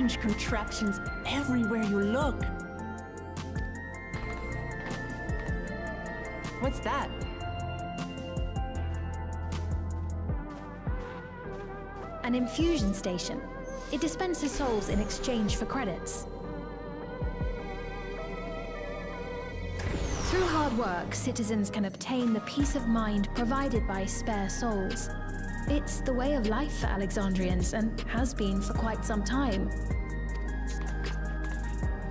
strange contraptions everywhere you look. What's that? An infusion station. It dispenses souls in exchange for credits. Through hard work, citizens can obtain the peace of mind provided by spare souls. It's the way of life for Alexandrians, and has been for quite some time.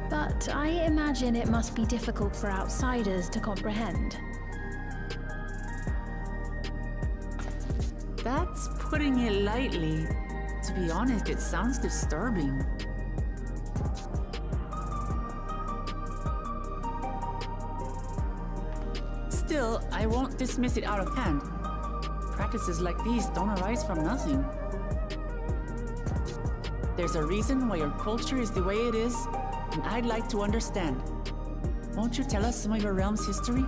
But I imagine it must be difficult for outsiders to comprehend. That's putting it lightly. To be honest, it sounds disturbing. Still, I won't dismiss it out of hand. Practices like these don't arise from nothing. There's a reason why your culture is the way it is, and I'd like to understand. Won't you tell us some of your realm's history?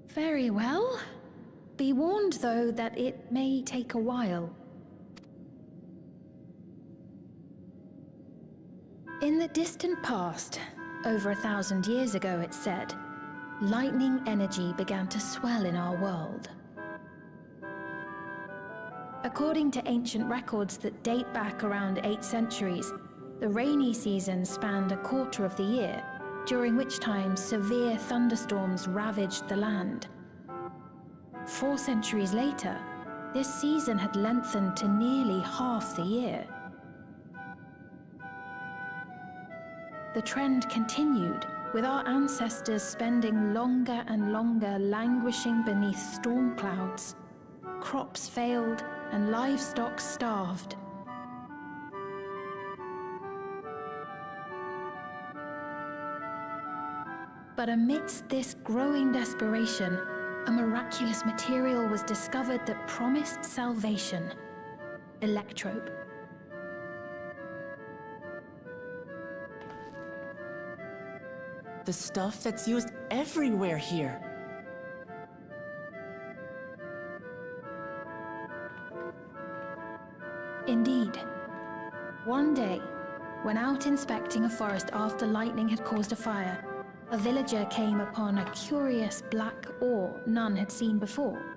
Very well. Be warned, though, that it may take a while. In the distant past, over 1,000 years ago, it's said, lightning energy began to swell in our world. According to ancient records that date back around 8 centuries, the rainy season spanned a quarter of the year, during which time severe thunderstorms ravaged the land. 4 centuries later, this season had lengthened to nearly half the year. The trend continued, with our ancestors spending longer and longer languishing beneath storm clouds. Crops failed and livestock starved. But amidst this growing desperation, a miraculous material was discovered that promised salvation: electrope. The stuff that's used everywhere here. Indeed. One day, when out inspecting a forest after lightning had caused a fire, a villager came upon a curious black ore none had seen before.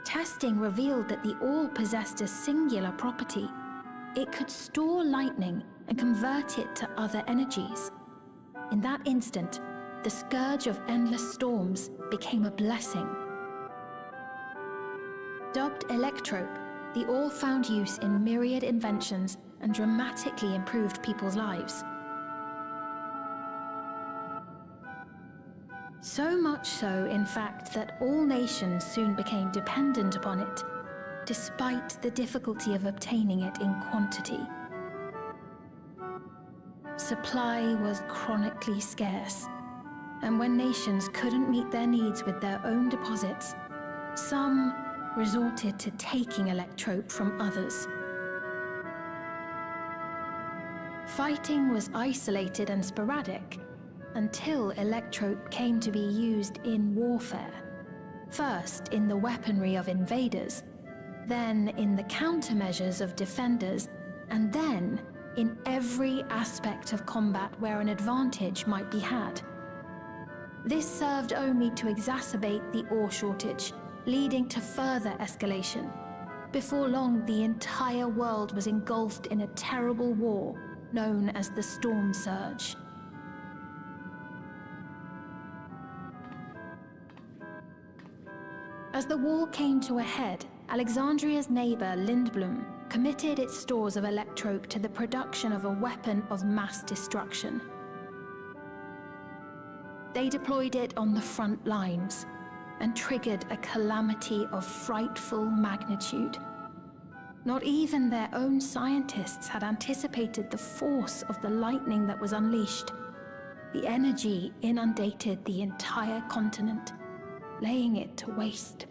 Testing revealed that the ore possessed a singular property. It could store lightning and convert it to other energies. In that instant, the scourge of endless storms became a blessing. Dubbed electrope, the ore found use in myriad inventions and dramatically improved people's lives. So much so, in fact, that all nations soon became dependent upon it, despite the difficulty of obtaining it in quantity. Supply was chronically scarce, and when nations couldn't meet their needs with their own deposits, some resorted to taking electrope from others. Fighting was isolated and sporadic, until electrope came to be used in warfare. First in the weaponry of invaders, then in the countermeasures of defenders, and then in every aspect of combat where an advantage might be had. This served only to exacerbate the ore shortage, leading to further escalation. Before long, the entire world was engulfed in a terrible war known as the Storm Surge. As the war came to a head, Alexandria's neighbor Lindblum committed its stores of electrope to the production of a weapon of mass destruction. They deployed it on the front lines and triggered a calamity of frightful magnitude. Not even their own scientists had anticipated the force of the lightning that was unleashed. The energy inundated the entire continent, laying it to waste.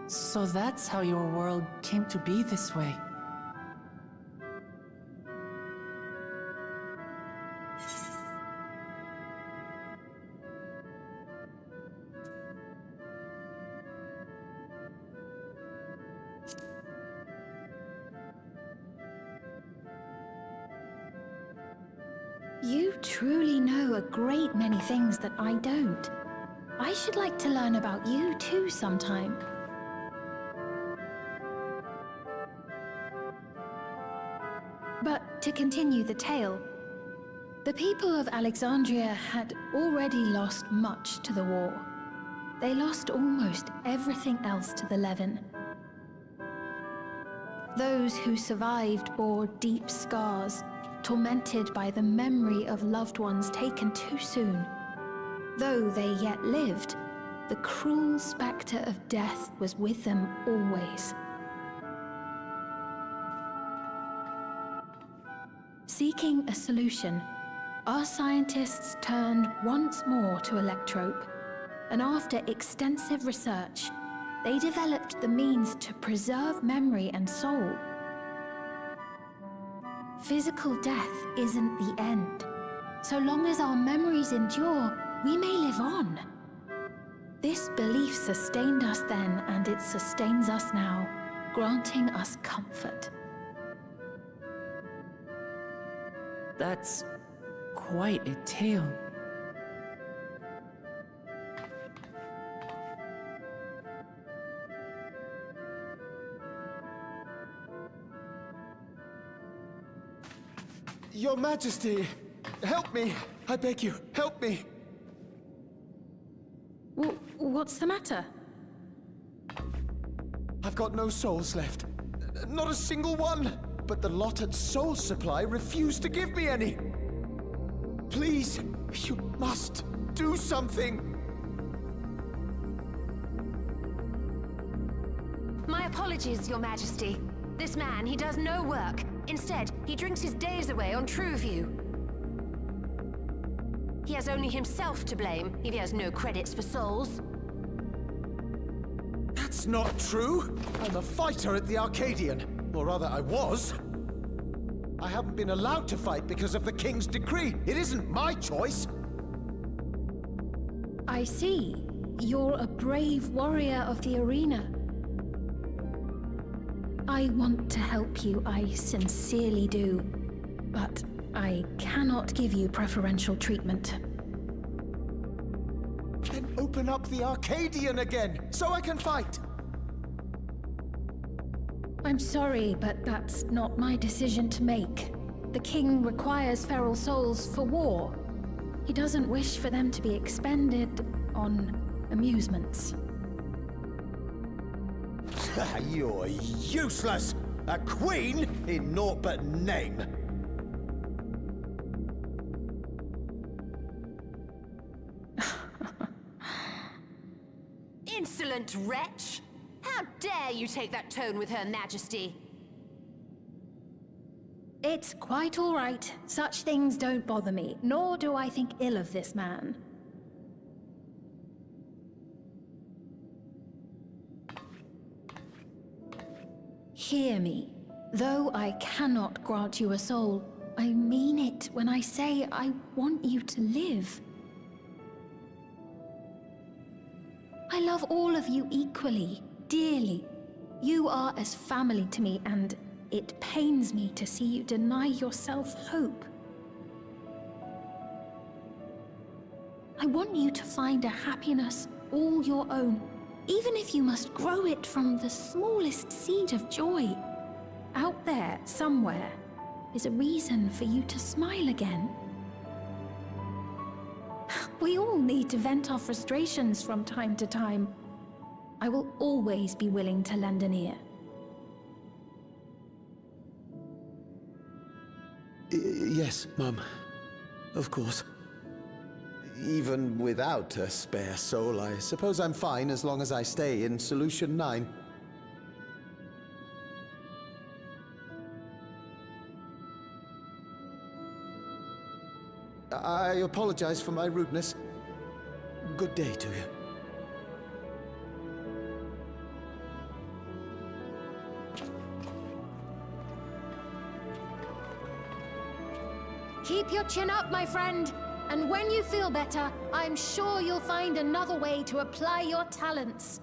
So that's how your world came to be this way. You truly know a great many things that I don't. I should like to learn about you too sometime. But to continue the tale, the people of Alexandria had already lost much to the war. They lost almost everything else to the Levin. Those who survived bore deep scars, tormented by the memory of loved ones taken too soon. Though they yet lived, the cruel spectre of death was with them always. Seeking a solution, our scientists turned once more to Electrope, and after extensive research, they developed the means to preserve memory and soul. Physical death isn't the end. So long as our memories endure, we may live on. This belief sustained us then, and it sustains us now, granting us comfort. That's quite a tale. Your Majesty, help me! I beg you, help me! What's the matter? I've got no souls left. Not a single one! But the lot at Soul Supply refused to give me any! Please, you must do something! My apologies, Your Majesty. This man, he does no work. Instead, he drinks his days away on Trueview. He has only himself to blame if he has no credits for souls. That's not true! I'm a fighter at the Arcadian. Or rather, I was. I haven't been allowed to fight because of the King's decree. It isn't my choice. I see. You're a brave warrior of the arena. I want to help you, I sincerely do. But I cannot give you preferential treatment. Then open up the Arcadian again, so I can fight! I'm sorry, but that's not my decision to make. The king requires feral souls for war. He doesn't wish for them to be expended on amusements. You're useless! A queen in naught but name! Insolent wretch! How dare you take that tone with Her Majesty? It's quite all right. Such things don't bother me, nor do I think ill of this man. Hear me. Though I cannot grant you a soul, I mean it when I say I want you to live. I love all of you equally, dearly. You are as family to me, and it pains me to see you deny yourself hope. I want you to find a happiness all your own, even if you must grow it from the smallest seed of joy. Out there, somewhere, is a reason for you to smile again. We all need to vent our frustrations from time to time. I will always be willing to lend an ear. Yes, Mum. Of course. Even without a spare soul, I suppose I'm fine as long as I stay in Solution 9. I apologize for my rudeness. Good day to you. Keep your chin up, my friend. And when you feel better, I'm sure you'll find another way to apply your talents.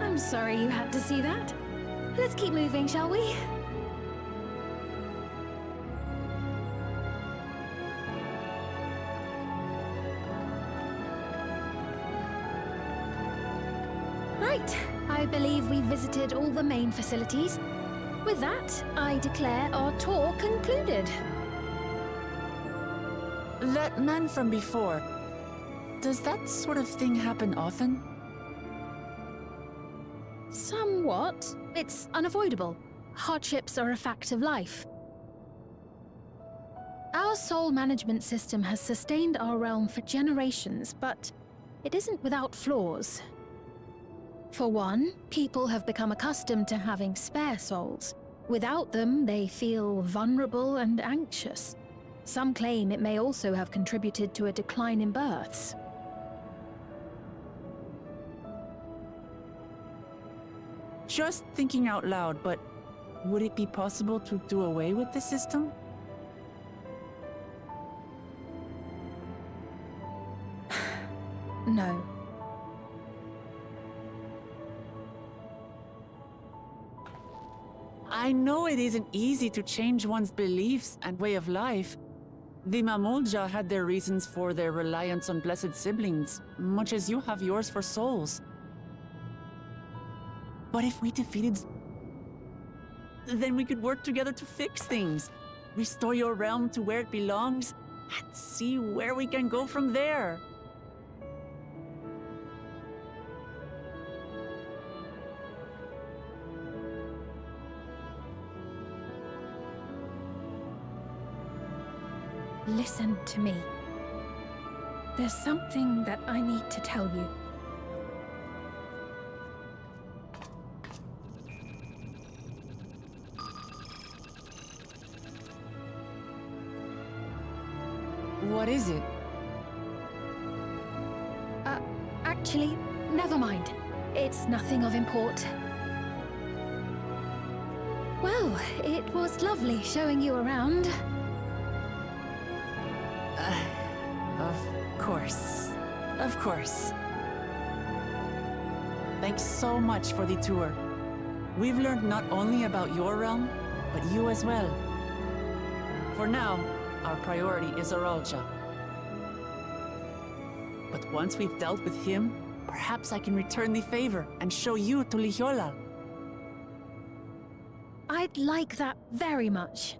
I'm sorry you had to see that. Let's keep moving, shall we? Right, I believe we visited all the main facilities. With that, I declare our tour concluded. That man from before, does that sort of thing happen often? Somewhat. It's unavoidable. Hardships are a fact of life. Our soul management system has sustained our realm for generations, but it isn't without flaws. For one, people have become accustomed to having spare souls. Without them, they feel vulnerable and anxious. Some claim it may also have contributed to a decline in births. Just thinking out loud, but would it be possible to do away with the system? No. I know it isn't easy to change one's beliefs and way of life. The Mamulja had their reasons for their reliance on blessed siblings, much as you have yours for souls. But if we defeated... then we could work together to fix things. Restore your realm to where it belongs, and see where we can go from there. Listen to me. There's something that I need to tell you. What is it? Actually, never mind. It's nothing of import. Well, it was lovely showing you around. Of course. Of course. Thanks so much for the tour. We've learned not only about your realm, but you as well. For now, our priority is Aralja. But once we've dealt with him, perhaps I can return the favor and show you to Lihiola. I'd like that very much.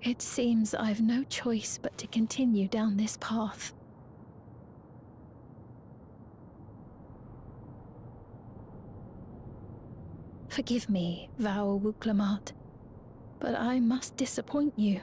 It seems I've no choice but to continue down this path. Forgive me, Vau Wuklamat, but I must disappoint you.